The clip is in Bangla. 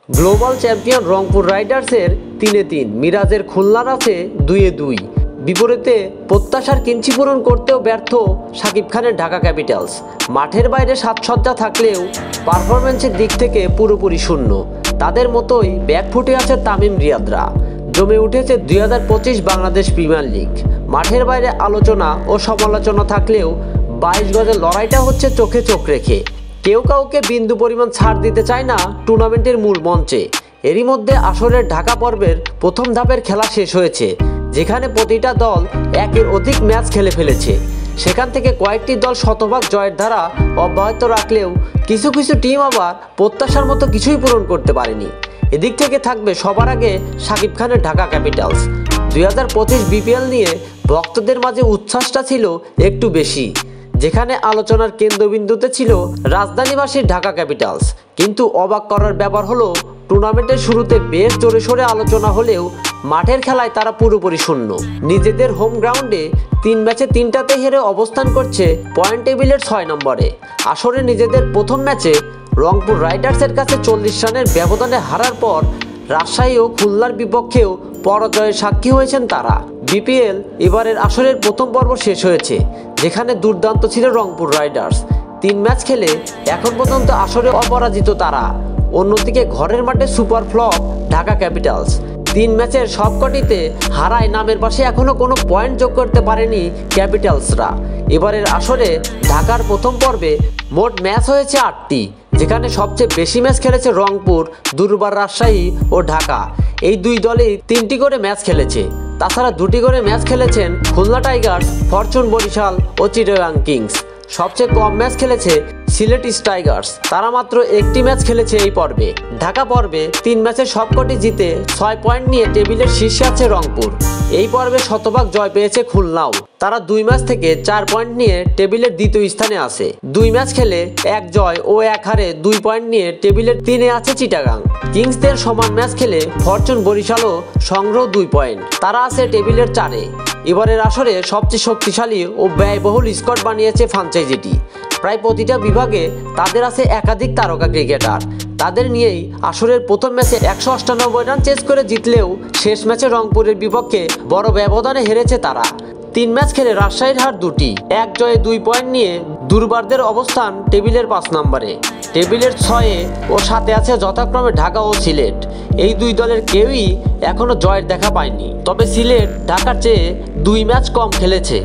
গ্লোবাল চ্যাম্পিয়ন রংপুর রাইডার্সের 3-3, মিরাজের খুলনার আছে 2-2। বিপরীতে প্রত্যাশার কিঞ্চি পূরণ করতেও ব্যর্থ শাকিব খানের ঢাকা ক্যাপিটালস। মাঠের বাইরে সাজসজ্জা থাকলেও পারফরম্যান্সের দিক থেকে পুরোপুরি শূন্য। তাদের মতোই ব্যাকফুটে আছে তামিম রিয়াদরা। জমে উঠেছে 2025 বাংলাদেশ প্রিমিয়ার লিগ। মাঠের বাইরে আলোচনা ও সমালোচনা থাকলেও 22 গজের লড়াইটা হচ্ছে চোখে চোখ রেখে। কেউ কাউকে বিন্দু পরিমাণ ছাড় দিতে চায় না টুর্নামেন্টের মূল মঞ্চে। এরই মধ্যে আসরের ঢাকা পর্বের প্রথম ধাপের খেলা শেষ হয়েছে, যেখানে প্রতিটা দল একের অধিক ম্যাচ খেলে ফেলেছে। সেখান থেকে কয়েকটি দল শতভাগ জয়ের ধারা অব্যাহত রাখলেও কিছু কিছু টিম আবার প্রত্যাশার মতো কিছুই পূরণ করতে পারেনি। এদিক থেকে থাকবে সবার আগে শাকিব খানের ঢাকা ক্যাপিটালস। 2025 বিপিএল নিয়ে ভক্তদের মাঝে উচ্ছ্বাসটা ছিল একটু বেশি, যেখানে আলোচনার কেন্দ্রবিন্দুতে ছিল রাজধানীবাসীর ঢাকা ক্যাপিটালস। কিন্তু অবাক করার ব্যাপার হলো, টুর্নামেন্টের শুরুতে বেশ জোরে সোরে আলোচনা হলেও মাঠের খেলায় তারা পুরোপুরি শূন্য। নিজেদের হোম গ্রাউন্ডে 3 ম্যাচে 3টাতে হেরে অবস্থান করছে পয়েন্ট টেবিলের 6 নম্বরে। আসরে নিজেদের প্রথম ম্যাচে রংপুর রাইডার্সের কাছে 40 রানের ব্যবধানে হারার পর রাজশাহী ও খুলনার বিপক্ষেও পরাজয়ের সাক্ষী হয়েছেন তারা। বিপিএল এবারের আসরের প্রথম পর্ব শেষ হয়েছে, যেখানে দুর্দান্ত ছিল রংপুর রাইডার্স। 3 ম্যাচ খেলে এখন পর্যন্ত আসরে অপরাজিত তারা। অন্যদিকে ঘরের মাঠে সুপার ফ্লপ ঢাকা ক্যাপিটালস। 3 ম্যাচের সবকটিতে হারায় নামের পাশে এখনও কোনো পয়েন্ট যোগ করতে পারেনি ক্যাপিটালসরা। এবারের আসরে ঢাকার প্রথম পর্বে মোট ম্যাচ হয়েছে 8টি, যেখানে সবচেয়ে বেশি ম্যাচ খেলেছে রংপুর, দুর্বার রাজশাহী ও ঢাকা। এই দুই দলই 3টি করে ম্যাচ খেলেছে। তাছাড়া 2টি করে ম্যাচ খেলেছেন খুলনা টাইগার্স, ফরচুন বরিশাল ও চিটাগাং কিংস। সবচেয়ে কম ম্যাচ খেলেছে সিলেট টাইগার্স, তারা মাত্র 1টি ম্যাচ খেলেছে এই পর্বে। ঢাকা পর্বে 3 ম্যাচের সবকটি জিতে 6 পয়েন্ট নিয়ে টেবিলের শীর্ষে আছে রংপুর। এই পর্বে শতভাগ জয় পেয়েছে খুলনাও, তারা 2 ম্যাচ থেকে 4 পয়েন্ট নিয়ে টেবিলের দ্বিতীয় স্থানে আছে। 2 ম্যাচ খেলে 1 জয় ও 1 হারে 2 পয়েন্ট নিয়ে টেবিলের 3-এ আছে চিটাগাং। কিংসদের সমান ম্যাচ খেলে ফরচুন বরিশালও সংগ্রহ 2 পয়েন্ট, তারা আছে টেবিলের 4-এ। এবারের আসরে সবচেয়ে শক্তিশালী ও ব্যয়বহুল স্কোয়াড বানিয়েছে ফ্র্যাঞ্চাইজিটি। প্রায় প্রতিটা বিভাগে তাদের আছে একাধিক তারকা ক্রিকেটার। তাদের নিয়েই আসরের প্রথম ম্যাচে 198 রান চেস করে জিতলেও শেষ ম্যাচে রংপুরের বিপক্ষে বড় ব্যবধানে হেরেছে তারা। 3 ম্যাচ খেলে রাজশাহীর হার 2টি, 1 জয়ে 2 পয়েন্ট নিয়ে দুর্বারদের অবস্থান টেবিলের 5 নম্বরে। টেবিলের 6-এ ও 7-এ আছে যথাক্রমে ঢাকা ও সিলেট। এই দুই দলের কেউই এখনো জয়ের দেখা পায়নি, তবে সিলেট ঢাকার চেয়ে 2 ম্যাচ কম খেলেছে।